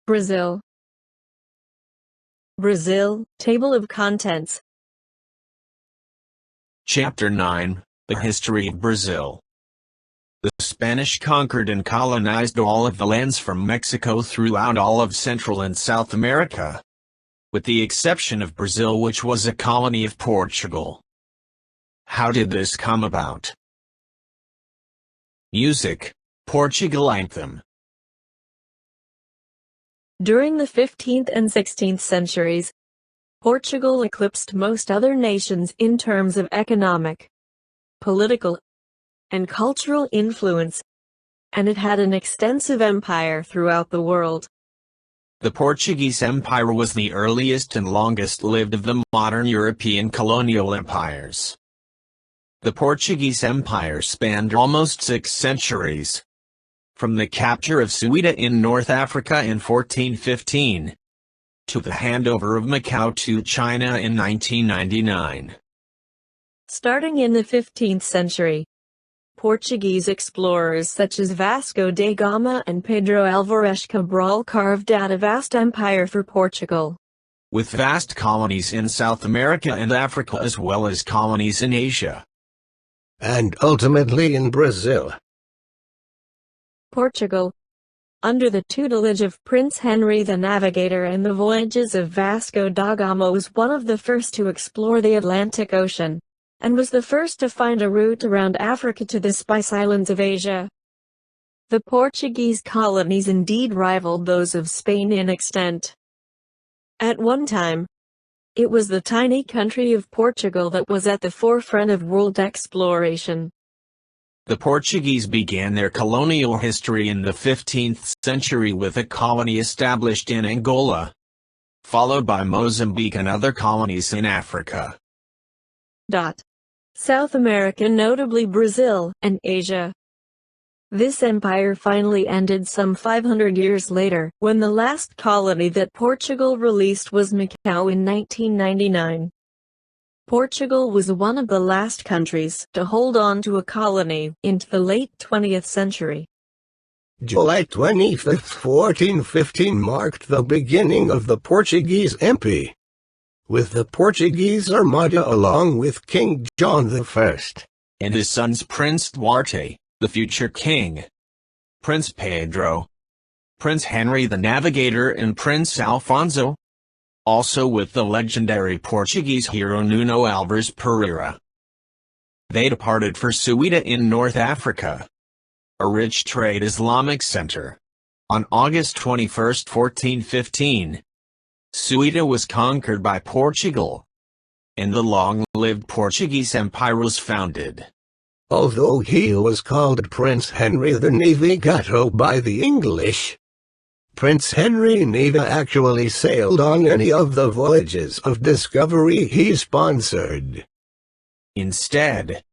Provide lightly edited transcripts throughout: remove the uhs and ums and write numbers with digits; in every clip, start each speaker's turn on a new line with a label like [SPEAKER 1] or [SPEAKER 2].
[SPEAKER 1] Brazil. Brazil, Table of Contents.
[SPEAKER 2] Chapter 9, The History of Brazil. The Spanish conquered and colonized all of the lands from Mexico throughout all of Central and South America, with the exception of Brazil, which was a colony of Portugal. How did this come about? Music, Portugal Anthem.
[SPEAKER 1] During the 15th and 16th centuries, Portugal eclipsed most other nations in terms of economic, political, and cultural influence, and it had an extensive empire throughout the world.
[SPEAKER 2] The Portuguese Empire was the earliest and longest-lived of the modern European colonial empires. The Portuguese Empire spanned almost 6 centuries, from the capture of Ceuta in North Africa in 1415, to the handover of Macau to China in 1999.
[SPEAKER 1] Starting in the 15th century, Portuguese explorers such as Vasco da Gama and Pedro Álvares Cabral carved out a vast empire for Portugal.
[SPEAKER 2] With vast colonies in South America and Africa as well as colonies in Asia.
[SPEAKER 3] And ultimately in Brazil.
[SPEAKER 1] Portugal, under the tutelage of Prince Henry the Navigator and the voyages of Vasco da Gama, was one of the first to explore the Atlantic Ocean, and was the first to find a route around Africa to the Spice Islands of Asia. The Portuguese colonies indeed rivaled those of Spain in extent. At one time, it was the tiny country of Portugal that was at the forefront of world exploration.
[SPEAKER 2] The Portuguese began their colonial history in the 15th century with a colony established in Angola, followed by Mozambique and other colonies in Africa.
[SPEAKER 1] South America, notably Brazil, and Asia. This empire finally ended some 500 years later, when the last colony that Portugal released was Macau in 1999. Portugal was one of the last countries to hold on to a colony into the late 20th century.
[SPEAKER 3] July 25, 1415 marked the beginning of the Portuguese Empire, with the Portuguese Armada along with King John I.
[SPEAKER 2] And his sons Prince Duarte, the future king, Prince Pedro, Prince Henry the Navigator and Prince Alfonso, also with the legendary Portuguese hero Nuno Alves Pereira. They departed for Ceuta in North Africa, a rich trade Islamic center. On August 21, 1415, Ceuta was conquered by Portugal, and the long-lived Portuguese Empire was founded.
[SPEAKER 3] Although he was called Prince Henry the Navigato by the English, Prince Henry never actually sailed on any of the voyages of discovery he sponsored.
[SPEAKER 2] Instead,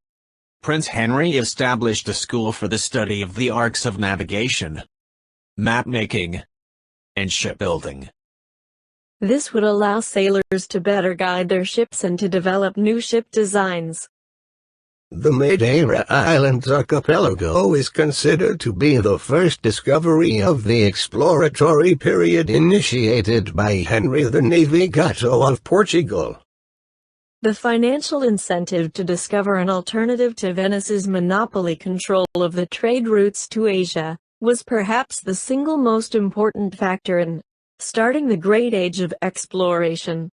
[SPEAKER 2] Prince Henry established a school for the study of the arts of navigation, map-making, and shipbuilding.
[SPEAKER 1] This would allow sailors to better guide their ships and to develop new ship designs.
[SPEAKER 3] The Madeira Islands archipelago is considered to be the first discovery of the exploratory period initiated by Henry the Navigato of Portugal.
[SPEAKER 1] The financial incentive to discover an alternative to Venice's monopoly control of the trade routes to Asia was perhaps the single most important factor in starting the great age of exploration.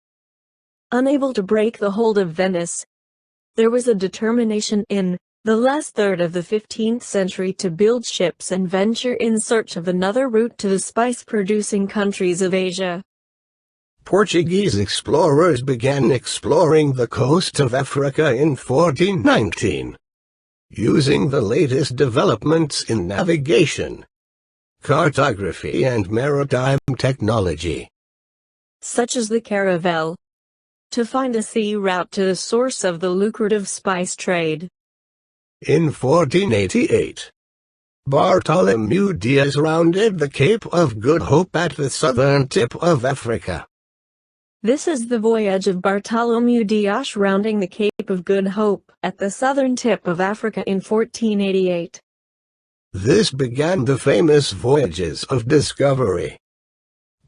[SPEAKER 1] Unable to break the hold of Venice, there was a determination in the last third of the 15th century to build ships and venture in search of another route to the spice-producing countries of Asia.
[SPEAKER 3] Portuguese explorers began exploring the coast of Africa in 1419, using the latest developments in navigation, cartography and maritime technology,
[SPEAKER 1] such as the caravel, to find a sea route to the source of the lucrative spice trade.
[SPEAKER 3] In 1488, Bartholomew Diaz rounded the Cape of Good Hope at the southern tip of Africa.
[SPEAKER 1] This is the voyage of Bartholomew Diaz rounding the Cape of Good Hope at the southern tip of Africa in 1488.
[SPEAKER 3] This began the famous voyages of discovery.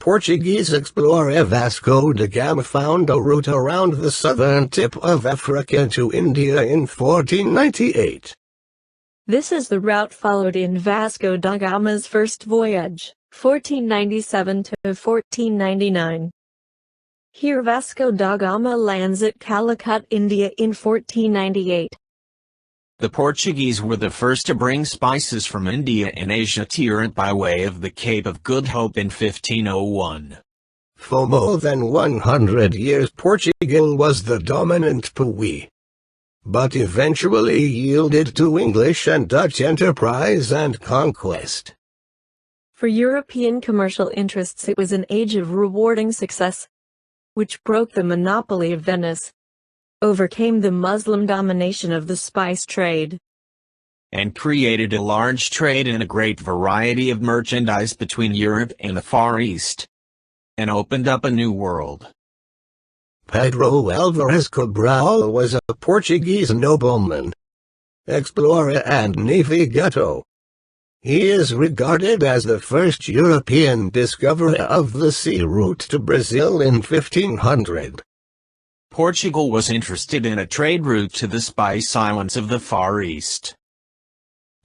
[SPEAKER 3] Portuguese explorer Vasco da Gama found a route around the southern tip of Africa to India in 1498.
[SPEAKER 1] This is the route followed in Vasco da Gama's first voyage, 1497 to 1499. Here Vasco da Gama lands at Calicut, India in 1498.
[SPEAKER 2] The Portuguese were the first to bring spices from India and Asia to Europe by way of the Cape of Good Hope in 1501.
[SPEAKER 3] For more than 100 years Portugal was the dominant power, but eventually yielded to English and Dutch enterprise and conquest.
[SPEAKER 1] For European commercial interests it was an age of rewarding success, which broke the monopoly of Venice, overcame the Muslim domination of the spice trade,
[SPEAKER 2] and created a large trade and a great variety of merchandise between Europe and the Far East, and opened up a new world.
[SPEAKER 3] Pedro Alvarez Cabral was a Portuguese nobleman, explorer and navigator. He is regarded as the first European discoverer of the sea route to Brazil in 1500.
[SPEAKER 2] Portugal was interested in a trade route to the Spice Islands of the Far East.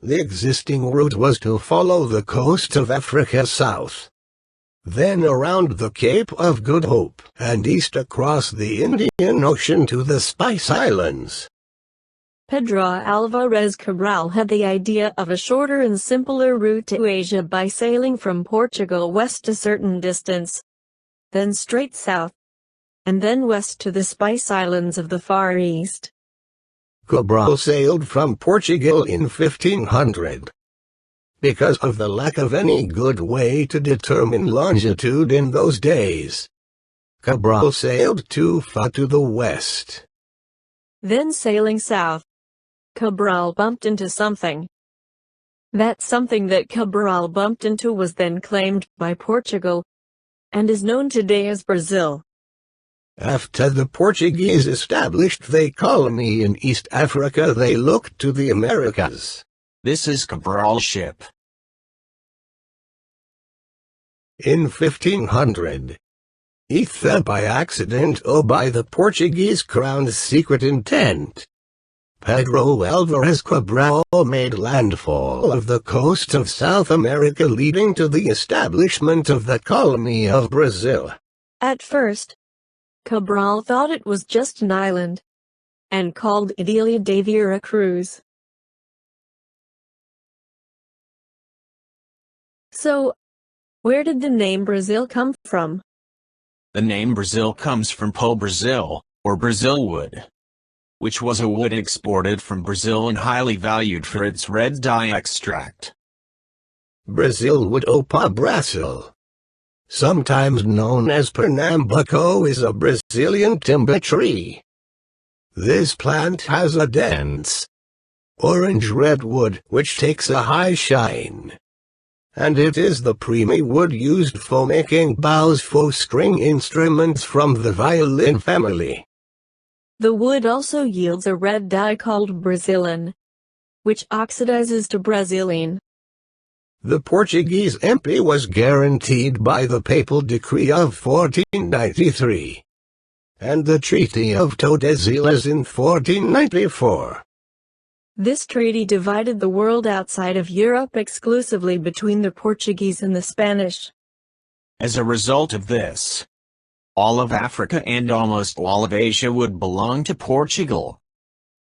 [SPEAKER 3] The existing route was to follow the coast of Africa south, then around the Cape of Good Hope and east across the Indian Ocean to the Spice Islands.
[SPEAKER 1] Pedro Alvarez Cabral had the idea of a shorter and simpler route to Asia by sailing from Portugal west a certain distance, then straight south, and then west to the Spice Islands of the Far East.
[SPEAKER 3] Cabral sailed from Portugal in 1500. Because of the lack of any good way to determine longitude in those days, Cabral sailed too far to the west.
[SPEAKER 1] Then sailing south, Cabral bumped into something. That something that Cabral bumped into was then claimed by Portugal, and is known today as Brazil.
[SPEAKER 3] After the Portuguese established their colony in East Africa, they looked to the Americas.
[SPEAKER 2] This is Cabral's ship.
[SPEAKER 3] In 1500, either by accident or by the Portuguese crown's secret intent, Pedro Alvarez Cabral made landfall of the coast of South America, leading to the establishment of the colony of Brazil.
[SPEAKER 1] At first, Cabral thought it was just an island, and called it Ilha de Vera Cruz. So, where did the name Brazil come from?
[SPEAKER 2] The name Brazil comes from pau-brasil, or Brazil wood, which was a wood exported from Brazil and highly valued for its red dye extract.
[SPEAKER 3] Brazil wood or pau-brasil, sometimes known as Pernambuco, is a Brazilian timber tree. This plant has a dense, orange-red wood which takes a high shine, and it is the primary wood used for making bows for string instruments from the violin family.
[SPEAKER 1] The wood also yields a red dye called Brazilin, which oxidizes to Brazilene.
[SPEAKER 3] The Portuguese MP was guaranteed by the Papal Decree of 1493, and the Treaty of Tordesillas in 1494.
[SPEAKER 1] This treaty divided the world outside of Europe exclusively between the Portuguese and the Spanish.
[SPEAKER 2] As a result of this, all of Africa and almost all of Asia would belong to Portugal,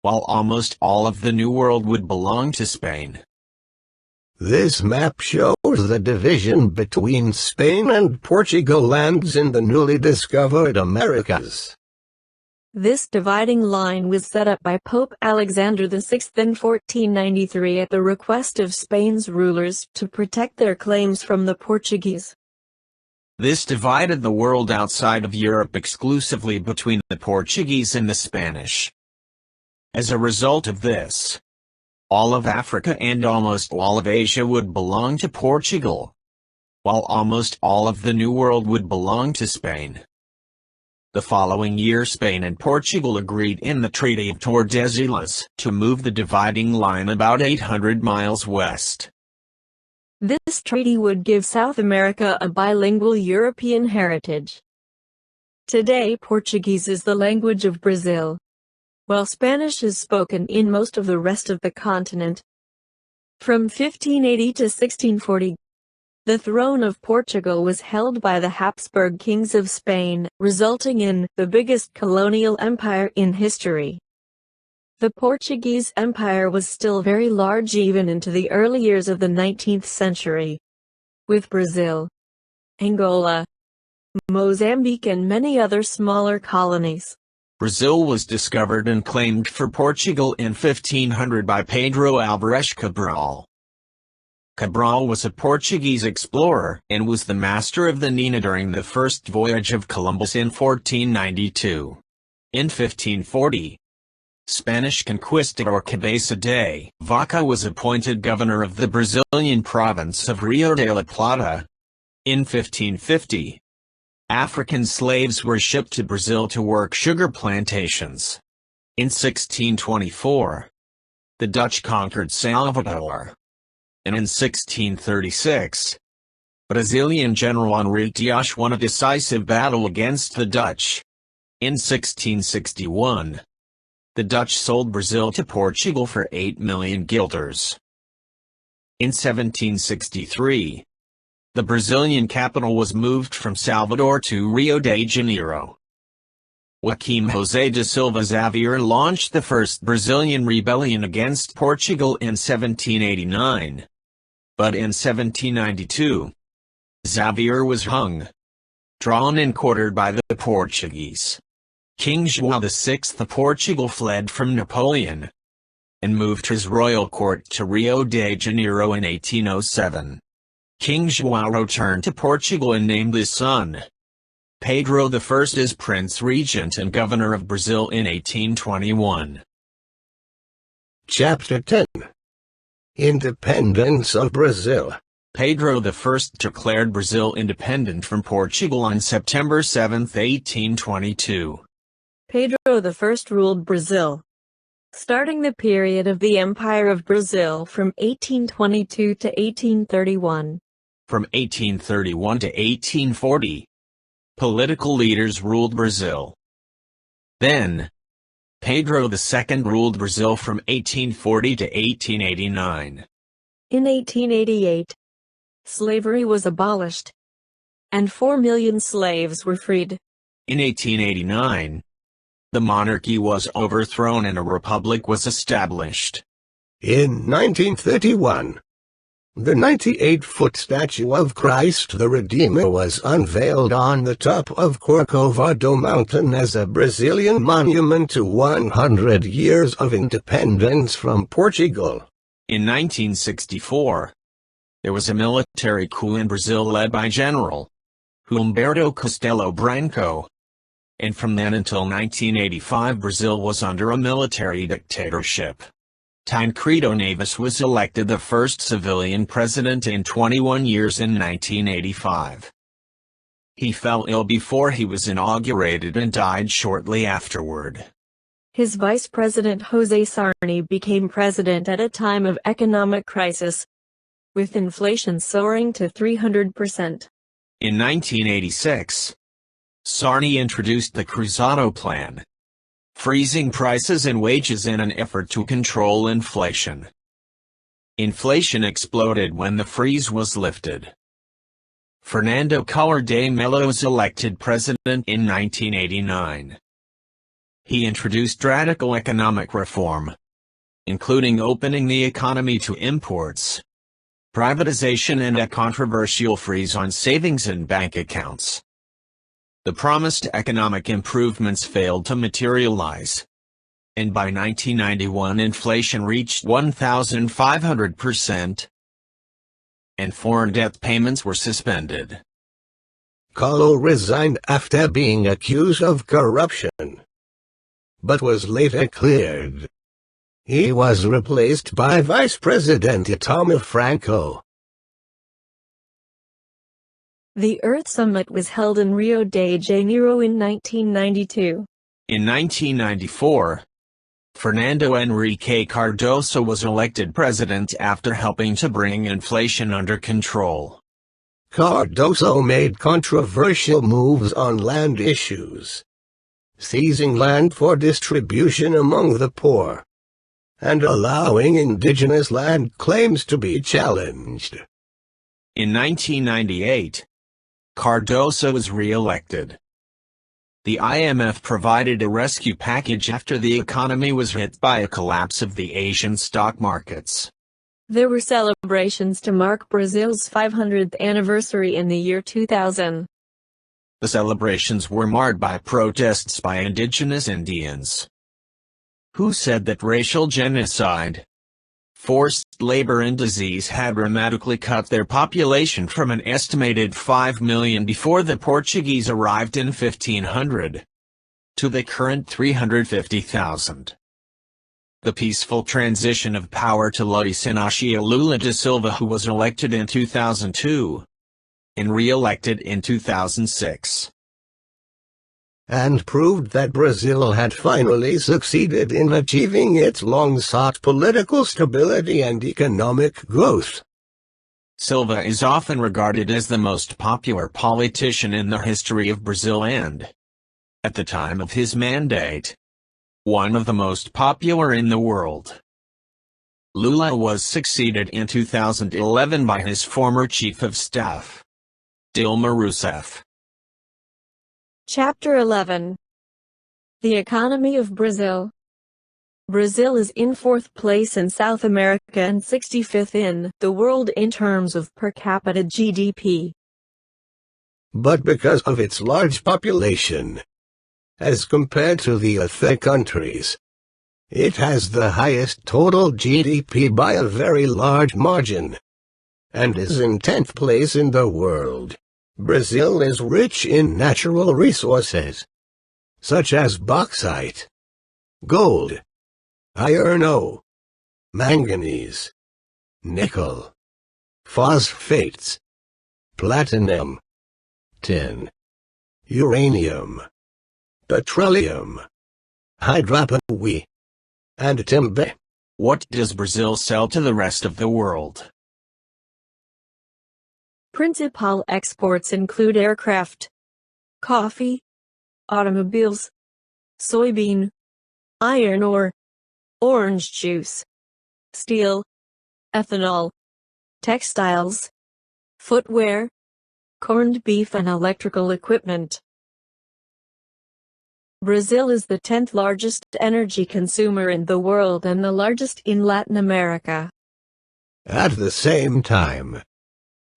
[SPEAKER 2] while almost all of the New World would belong to Spain.
[SPEAKER 3] This map shows the division between Spain and Portugal lands in the newly discovered Americas.
[SPEAKER 1] This dividing line was set up by Pope Alexander VI in 1493 at the request of Spain's rulers to protect their claims from the Portuguese.
[SPEAKER 2] This divided the world outside of Europe exclusively between the Portuguese and the Spanish. As a result of this, all of Africa and almost all of Asia would belong to Portugal, while almost all of the New World would belong to Spain. The following year Spain and Portugal agreed in the Treaty of Tordesillas to move the dividing line about 800 miles west.
[SPEAKER 1] This treaty would give South America a bilingual European heritage. Today, Portuguese is the language of Brazil, while Spanish is spoken in most of the rest of the continent. From 1580 to 1640, the throne of Portugal was held by the Habsburg kings of Spain, resulting in the biggest colonial empire in history. The Portuguese Empire was still very large even into the early years of the 19th century, with Brazil, Angola, Mozambique and many other smaller colonies.
[SPEAKER 2] Brazil was discovered and claimed for Portugal in 1500 by Pedro Álvares Cabral. Cabral was a Portuguese explorer and was the master of the Nina during the first voyage of Columbus in 1492. In 1540, Spanish conquistador Cabeza de Vaca was appointed governor of the Brazilian province of Rio de la Plata. In 1550, African slaves were shipped to Brazil to work sugar plantations. In 1624, the Dutch conquered Salvador. And in 1636, Brazilian General Henri Dias won a decisive battle against the Dutch. In 1661, the Dutch sold Brazil to Portugal for 8 million guilders. In 1763, the Brazilian capital was moved from Salvador to Rio de Janeiro. Joaquim José de Silva Xavier launched the first Brazilian rebellion against Portugal in 1789. But in 1792, Xavier was hung, drawn and quartered by the Portuguese. King João VI of Portugal fled from Napoleon and moved his royal court to Rio de Janeiro in 1807. King João returned to Portugal and named his son Pedro I as Prince Regent and Governor of Brazil in 1821.
[SPEAKER 3] Chapter 10. Independence of Brazil.
[SPEAKER 2] Pedro I declared Brazil independent from Portugal on September 7, 1822.
[SPEAKER 1] Pedro I ruled Brazil, starting the period of the Empire of Brazil from 1822 to 1831.
[SPEAKER 2] From 1831 to 1840, political leaders ruled Brazil. Then, Pedro II ruled Brazil from 1840 to 1889.
[SPEAKER 1] In 1888, slavery was abolished, and 4 million slaves were freed.
[SPEAKER 2] In 1889, the monarchy was overthrown and a republic was established.
[SPEAKER 3] In 1931, the 98-foot statue of Christ the Redeemer was unveiled on the top of Corcovado Mountain as a Brazilian monument to 100 years of independence from Portugal.
[SPEAKER 2] In 1964, there was a military coup in Brazil led by General Humberto Castelo Branco. And from then until 1985 Brazil was under a military dictatorship. Tancredo Neves was elected the first civilian president in 21 years in 1985. He fell ill before he was inaugurated and died shortly afterward.
[SPEAKER 1] His vice president José Sarney became president at a time of economic crisis, with inflation soaring to 300%.
[SPEAKER 2] In 1986, Sarney introduced the Cruzado Plan, freezing prices and wages in an effort to control inflation. Inflation exploded when the freeze was lifted. Fernando Collor de Mello was elected president in 1989. He introduced radical economic reform, including opening the economy to imports, privatization and a controversial freeze on savings and bank accounts. The promised economic improvements failed to materialize, and by 1991 inflation reached 1,500%, and foreign debt payments were suspended.
[SPEAKER 3] Collor resigned after being accused of corruption, but was later cleared. He was replaced by Vice President Itamar Franco.
[SPEAKER 1] The Earth Summit was held in Rio de Janeiro in 1992.
[SPEAKER 2] In 1994, Fernando Henrique Cardoso was elected president after helping to bring inflation under control.
[SPEAKER 3] Cardoso made controversial moves on land issues, seizing land for distribution among the poor, and allowing indigenous land claims to be challenged.
[SPEAKER 2] In 1998, Cardoso was re-elected. The IMF provided a rescue package after the economy was hit by a collapse of the Asian stock markets.
[SPEAKER 1] There were celebrations to mark Brazil's 500th anniversary in the year 2000.
[SPEAKER 2] The celebrations were marred by protests by indigenous Indians, who said that racial genocide, forced labor and disease had dramatically cut their population from an estimated 5 million before the Portuguese arrived in 1500, to the current 350,000. The peaceful transition of power to Luiz Inácio Lula da Silva, who was elected in 2002, and re-elected in 2006,
[SPEAKER 3] and proved that Brazil had finally succeeded in achieving its long-sought political stability and economic growth.
[SPEAKER 2] Silva is often regarded as the most popular politician in the history of Brazil and, at the time of his mandate, one of the most popular in the world. Lula was succeeded in 2011 by his former chief of staff, Dilma Rousseff.
[SPEAKER 1] Chapter 11. The economy of Brazil. Brazil is in 4th place in South America and 65th in the world in terms of per capita GDP.
[SPEAKER 3] But because of its large population, as compared to the other countries, it has the highest total GDP by a very large margin, and is in 10th place in the world. Brazil is rich in natural resources, such as bauxite, gold, iron ore, manganese, nickel, phosphates, platinum, tin, uranium, petroleum, hydropower, and timber.
[SPEAKER 2] What does Brazil sell to the rest of the world?
[SPEAKER 1] Principal exports include aircraft, coffee, automobiles, soybean, iron ore, orange juice, steel, ethanol, textiles, footwear, corned beef and electrical equipment. Brazil is the 10th largest energy consumer in the world and the largest in Latin America.
[SPEAKER 3] At the same time,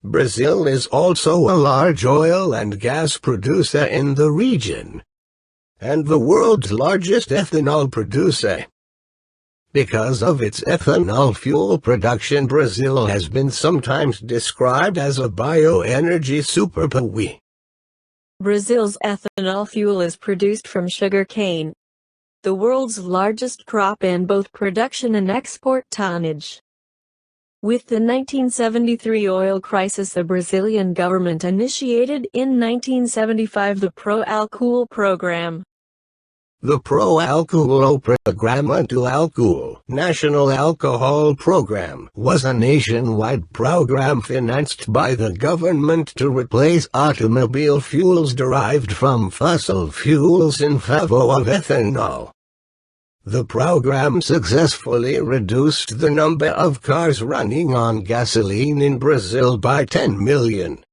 [SPEAKER 3] Brazil is also a large oil and gas producer in the region, and the world's largest ethanol producer. Because of its ethanol fuel production, Brazil has been sometimes described as a bioenergy superpower.
[SPEAKER 1] Brazil's ethanol fuel is produced from sugar cane, the world's largest crop in both production and export tonnage. With the 1973 oil crisis, the Brazilian government initiated in 1975 the Pro-Álcool program.
[SPEAKER 3] The Pro-Álcool Programa do Álcool National Alcohol Program was a nationwide program financed by the government to replace automobile fuels derived from fossil fuels in favor of ethanol. The program successfully reduced the number of cars running on gasoline in Brazil by 10 million,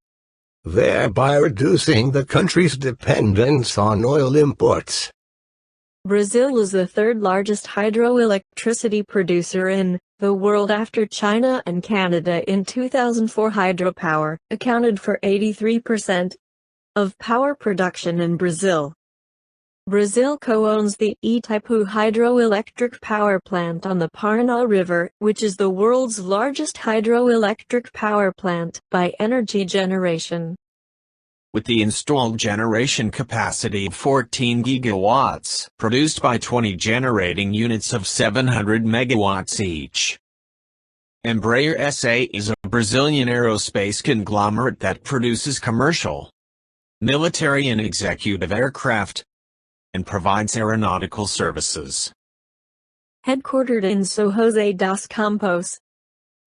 [SPEAKER 3] thereby reducing the country's dependence on oil imports.
[SPEAKER 1] Brazil is the 3rd largest hydroelectricity producer in the world after China and Canada. In 2004, hydropower accounted for 83% of power production in Brazil. Brazil co-owns the Itaipu hydroelectric power plant on the Paraná River, which is the world's largest hydroelectric power plant by energy generation.
[SPEAKER 2] With the installed generation capacity of 14 gigawatts, produced by 20 generating units of 700 megawatts each. Embraer SA is a Brazilian aerospace conglomerate that produces commercial, military and executive aircraft, and provides aeronautical services.
[SPEAKER 1] Headquartered in São José dos Campos,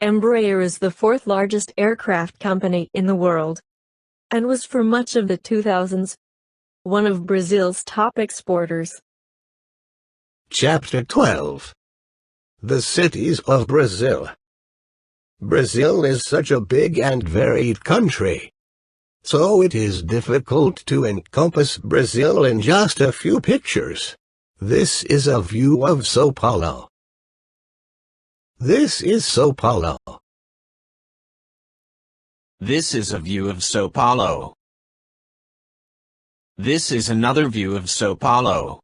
[SPEAKER 1] Embraer is the fourth largest aircraft company in the world, and was for much of the 2000s one of Brazil's top exporters.
[SPEAKER 3] Chapter 12. The Cities of Brazil. Brazil is such a big and varied country, so it is difficult to encompass Brazil in just a few pictures. This is a view of São Paulo. This is São Paulo.
[SPEAKER 2] This is a view of São Paulo. This is another view of São Paulo.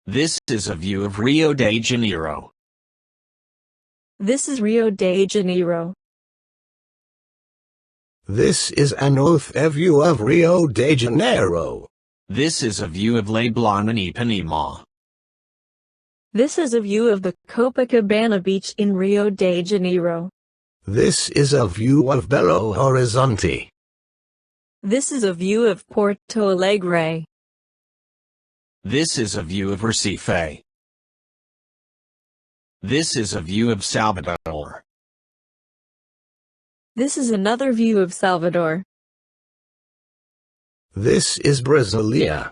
[SPEAKER 2] This is a view of Rio de Janeiro.
[SPEAKER 1] This is Rio de Janeiro.
[SPEAKER 3] This is an autre view of Rio de Janeiro.
[SPEAKER 2] This is a view of Leblon and Ipanema.
[SPEAKER 1] This is a view of the Copacabana beach in Rio de Janeiro.
[SPEAKER 3] This is a view of Belo Horizonte.
[SPEAKER 1] This is a view of Porto Alegre.
[SPEAKER 2] This is a view of Recife. This is a view of Salvador.
[SPEAKER 1] This is another view of Salvador.
[SPEAKER 3] This is Brasilia,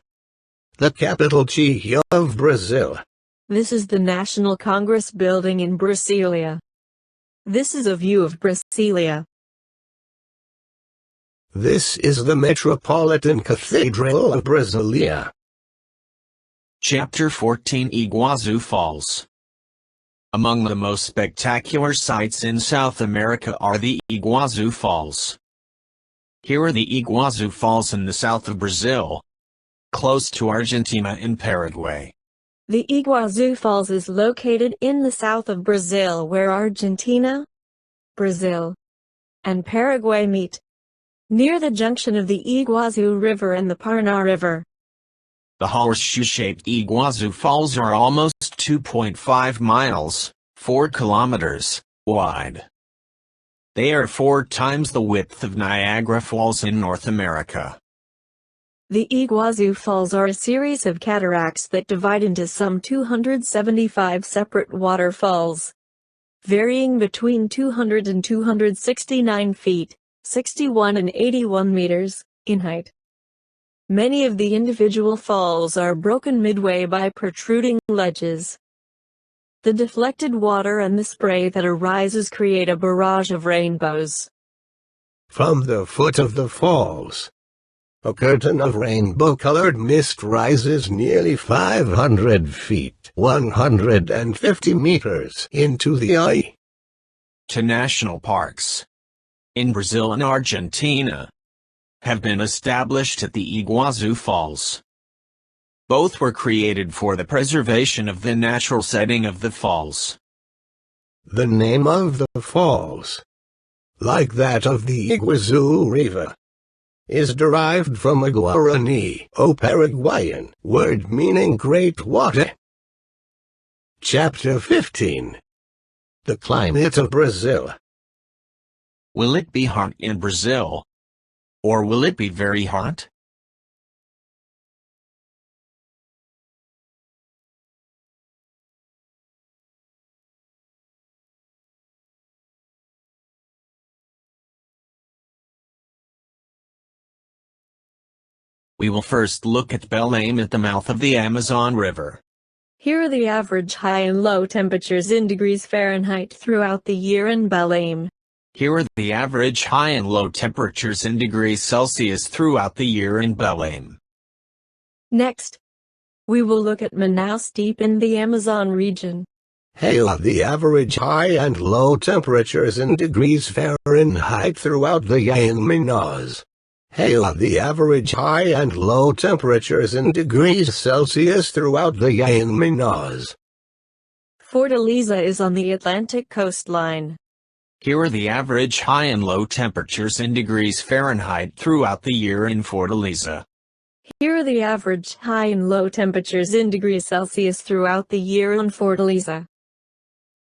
[SPEAKER 3] the capital city of Brazil.
[SPEAKER 1] This is the National Congress building in Brasilia. This is a view of Brasilia.
[SPEAKER 3] This is the Metropolitan Cathedral of Brasilia.
[SPEAKER 2] Chapter 14. Iguazú Falls. Among the most spectacular sights in South America are the Iguazú Falls. Here are the Iguazú Falls in the south of Brazil, close to Argentina and Paraguay.
[SPEAKER 1] The Iguazú Falls is located in the south of Brazil where Argentina, Brazil, and Paraguay meet, near the junction of the Iguazú River and the Paraná River.
[SPEAKER 2] The horseshoe-shaped Iguazú Falls are almost 2.5 miles, 4 kilometers, wide. They are 4 times the width of Niagara Falls in North America.
[SPEAKER 1] The Iguazú Falls are a series of cataracts that divide into some 275 separate waterfalls, varying between 200 and 269 feet, 61 and 81 meters, in height. Many of the individual falls are broken midway by protruding ledges. The deflected water and the spray that arises create a barrage of rainbows.
[SPEAKER 3] From the foot of the falls, a curtain of rainbow-colored mist rises nearly 500 feet, 150 meters, into the eye.
[SPEAKER 2] To national parks in Brazil and Argentina have been established at the Iguazú Falls. Both were created for the preservation of the natural setting of the falls.
[SPEAKER 3] The name of the falls, like that of the Iguazú River, is derived from a Guarani, or Paraguayan, word meaning great water. Chapter 15. The climate of Brazil.
[SPEAKER 2] Will it be hot in Brazil? Or will it be very hot? We will first look at Belém at the mouth of the Amazon River.
[SPEAKER 1] Here are the average high and low temperatures in degrees Fahrenheit throughout the year in Belém.
[SPEAKER 2] Here are the average high and low temperatures in degrees Celsius throughout the year in Belém.
[SPEAKER 1] Next, we will look at Manaus deep in the Amazon region.
[SPEAKER 3] Here are the average high and low temperatures in degrees Fahrenheit throughout the year in Manaus. Here are the average high and low temperatures in degrees Celsius throughout the year in Manaus.
[SPEAKER 1] Fortaleza is on the Atlantic coastline.
[SPEAKER 2] Here are the average high and low temperatures in degrees Fahrenheit throughout the year in Fortaleza.
[SPEAKER 1] Here are the average high and low temperatures in degrees Celsius throughout the year in Fortaleza.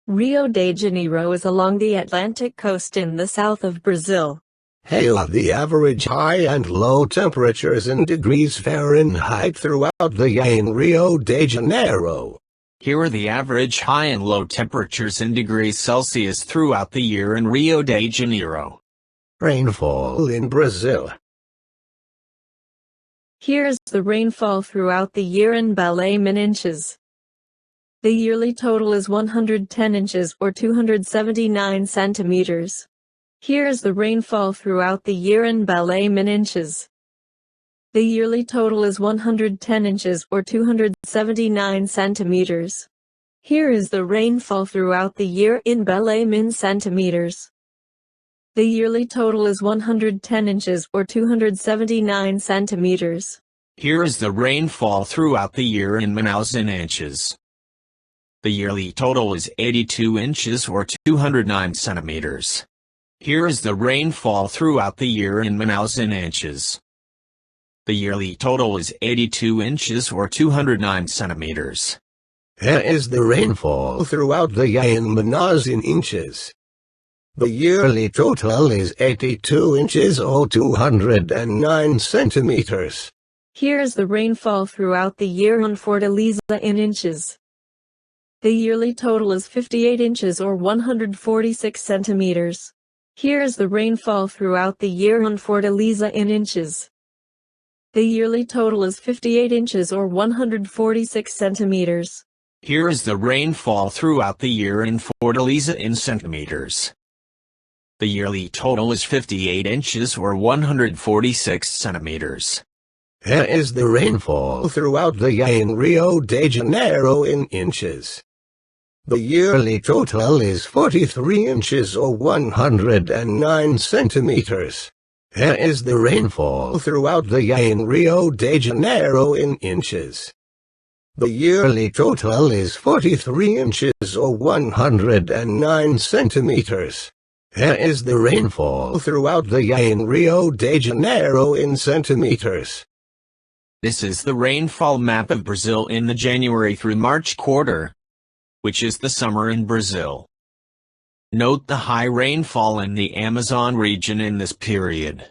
[SPEAKER 1] Rio de Janeiro is along the Atlantic coast in the south of Brazil.
[SPEAKER 3] Here are the average high and low temperatures in degrees Fahrenheit throughout the year in Rio de Janeiro.
[SPEAKER 2] Here are the average high and low temperatures in degrees Celsius throughout the year in Rio de Janeiro.
[SPEAKER 3] Rainfall in Brazil.
[SPEAKER 1] Here is the rainfall throughout the year in Belém in inches. The yearly total is 110 inches or 279 centimeters. Here is the rainfall throughout the year in Belém in inches. The yearly total is 110 inches or 279 centimeters. Here is the rainfall throughout the year in Belém in centimeters. The yearly total is 110 inches or 279 centimeters.
[SPEAKER 2] Here is the rainfall throughout the year in Manaus in inches. The yearly total is 82 inches or 209 centimeters. Here is the rainfall throughout the year in Manaus in inches. The yearly total is 82 inches or 209 centimeters.
[SPEAKER 3] Here is the rainfall throughout the year in Manaus in inches. The yearly total is 82 inches or 209 centimeters.
[SPEAKER 1] Here is the rainfall throughout the year in Fortaleza in inches. The yearly total is 58 inches or 146 centimeters. Here is the rainfall throughout the year in Fortaleza in inches. The yearly total is 58 inches or 146 centimeters.
[SPEAKER 2] Here is the rainfall throughout the year in Fortaleza in centimeters. The yearly total is 58 inches or 146 centimeters.
[SPEAKER 3] Here is the rainfall throughout the year in Rio de Janeiro in inches. The yearly total is 43 inches or 109 centimeters. Here is the rainfall throughout the year in Rio de Janeiro in inches. The yearly total is 43 inches or 109 centimeters. Here is the rainfall throughout the year in Rio de Janeiro in centimeters.
[SPEAKER 2] This is the rainfall map of Brazil in the January through March quarter, which is the summer in Brazil. Note the high rainfall in the Amazon region in this period.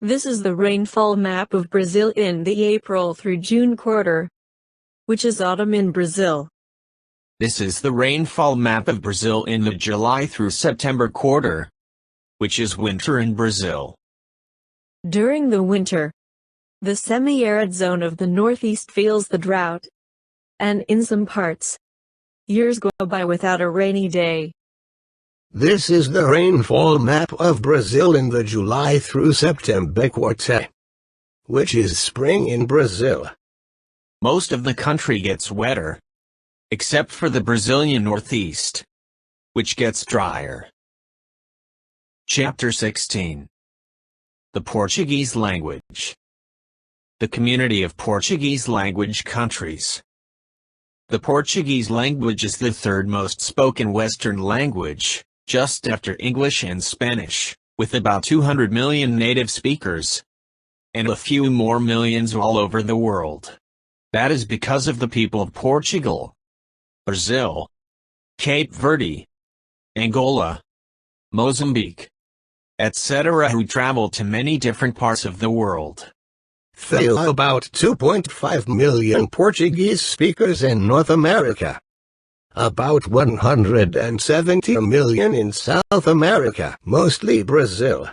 [SPEAKER 1] This is the rainfall map of Brazil in the April through June quarter, which is autumn in Brazil.
[SPEAKER 2] This is the rainfall map of Brazil in the July through September quarter, which is winter in Brazil.
[SPEAKER 1] During the winter, the semi-arid zone of the northeast feels the drought, and in some parts, years go by without a rainy day.
[SPEAKER 3] This is the rainfall map of Brazil in the July through September quarter, which is spring in Brazil.
[SPEAKER 2] Most of the country gets wetter, except for the Brazilian northeast, which gets drier. Chapter 16. The Portuguese language. The community of Portuguese language countries. The Portuguese language is the third most spoken Western language, just after English and Spanish, with about 200 million native speakers, and a few more millions all over the world. That is because of the people of Portugal, Brazil, Cape Verde, Angola, Mozambique, etc. who travel to many different parts of the world.
[SPEAKER 3] There are about 2.5 million Portuguese speakers in North America, about 170 million in South America, mostly Brazil,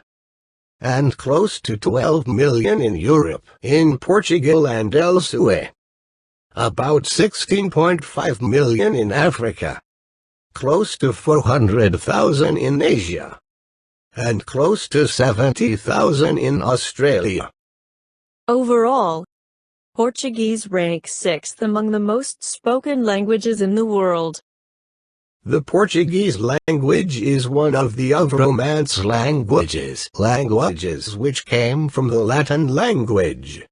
[SPEAKER 3] and close to 12 million in Europe, in Portugal and elsewhere. About 16.5 million in Africa, close to 400,000 in Asia, and close to 70,000 in Australia.
[SPEAKER 1] Overall, Portuguese ranks 6th among the most spoken languages in the world.
[SPEAKER 3] The Portuguese language is one of the Romance languages which came from the Latin language.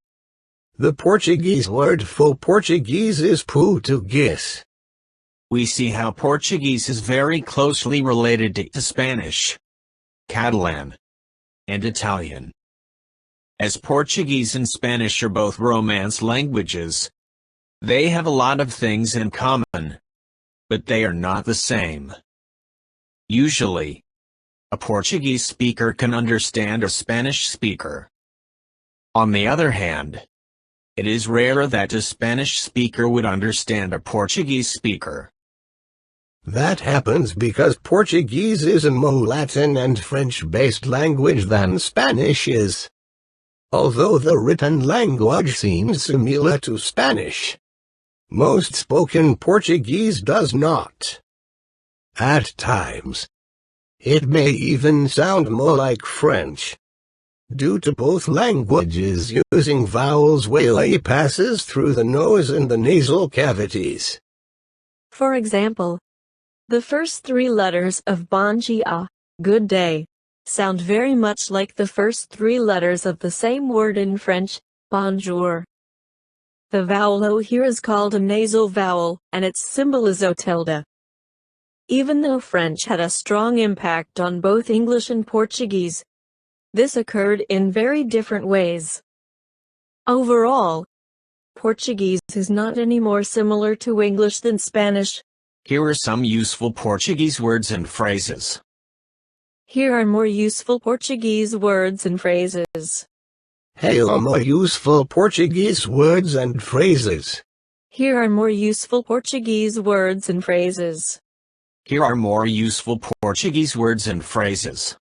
[SPEAKER 3] The Portuguese word for Portuguese is Portuguese.
[SPEAKER 2] We see how Portuguese is very closely related to Spanish, Catalan, and Italian. As Portuguese and Spanish are both Romance languages, they have a lot of things in common, but they are not the same. Usually, a Portuguese speaker can understand a Spanish speaker. On the other hand, It is rare that a Spanish speaker would understand a Portuguese speaker.
[SPEAKER 3] That happens because Portuguese is a more Latin and French-based language than Spanish is. Although the written language seems similar to Spanish, most spoken Portuguese does not. At times, it may even sound more like French, due to both languages using vowels while A passes through the nose and the nasal cavities.
[SPEAKER 1] For example, the first three letters of bon dia, good day, sound very much like the first three letters of the same word in French, bonjour. The vowel O here is called a nasal vowel, and its symbol is O tilde. Even though French had a strong impact on both English and Portuguese, this occurred in very different ways. Overall, Portuguese is not any more similar to English than Spanish.
[SPEAKER 2] Here are some useful Portuguese words and phrases.
[SPEAKER 1] Here are more useful Portuguese words and phrases.
[SPEAKER 3] Here are more useful Portuguese words and phrases.
[SPEAKER 1] Here are more useful Portuguese words and phrases.
[SPEAKER 2] Here are more useful Portuguese words and phrases.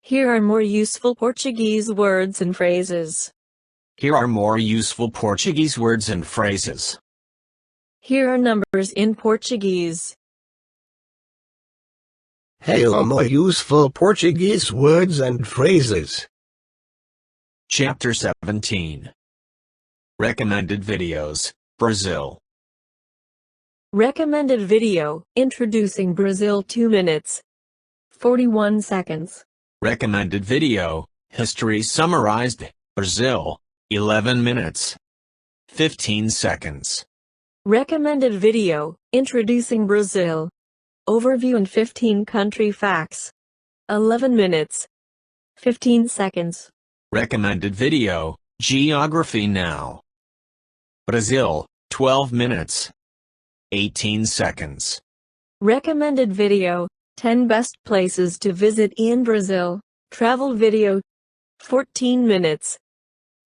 [SPEAKER 1] Here are more useful Portuguese words and phrases.
[SPEAKER 2] Here are more useful Portuguese words and phrases.
[SPEAKER 1] Here are numbers in Portuguese.
[SPEAKER 3] Here are more useful Portuguese words and phrases.
[SPEAKER 2] Chapter 17. Recommended videos, Brazil.
[SPEAKER 1] Recommended video, introducing Brazil 2 minutes, 41 seconds.
[SPEAKER 2] Recommended video, history summarized, Brazil, 11 minutes, 15 seconds.
[SPEAKER 1] Recommended video, introducing Brazil. Overview and 15 country facts. 11 minutes, 15 seconds.
[SPEAKER 2] Recommended video, geography now. Brazil, 12 minutes, 18 seconds.
[SPEAKER 1] Recommended video, 10 best places to visit in Brazil. Travel video, 14 minutes,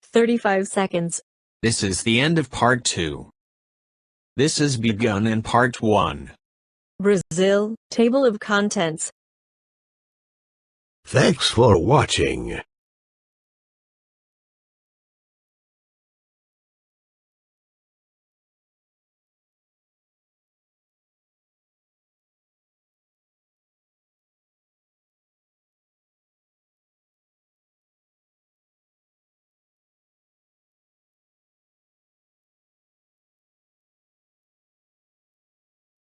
[SPEAKER 1] 35 seconds.
[SPEAKER 2] This is the end of part 2. This has begun in part 1.
[SPEAKER 1] Brazil, table of contents.
[SPEAKER 3] Thanks for watching.